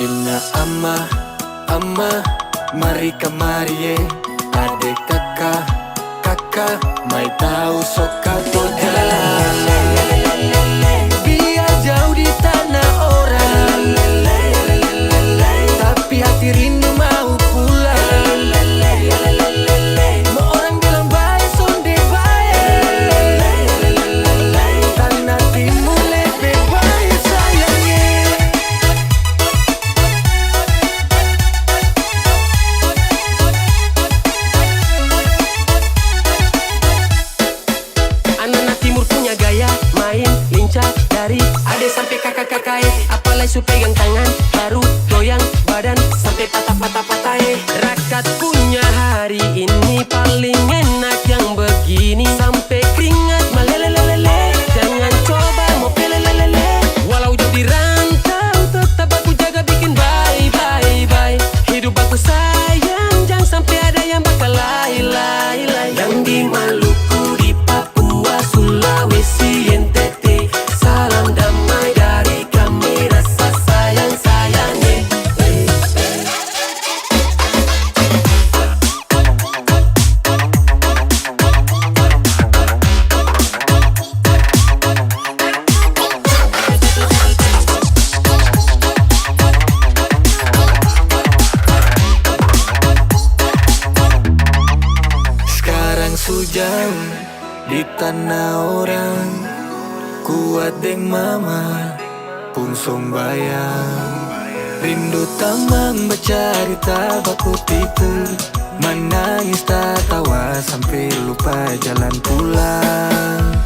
Inna ama, mari kemari adik kakak, mai tahu soka jalan. Biar jauh di tanah orang, tapi hati rindu mau pulang. Mau orang bilang baik, sonde baik, tanah timur lebih baik sayangnya. Anak-anak timur punya gaya main lincah dari ade sampai kakak-kakak. Apalagi su pegang tangan baru goyang badan sampai patah-patah. Rakat punya hari ini paling enak yang begini, sampai keringat malelelelele. Jangan coba mau pelelelele. Walau jauh di rantau tetap aku jaga bikin bye. Hidup aku sayang, jangan sampai ada yang bakal lai. Yang di Maluku, di Papua, Sulawesi, NTT, salam damai dari kami, rasa sayang-sayangnya. Sekarang sujauh di tanah orang, kuat deng mama pungsong bayang. Rindu tamang bercerita baku tipu, menangis tak tawa sampai lupa jalan pulang.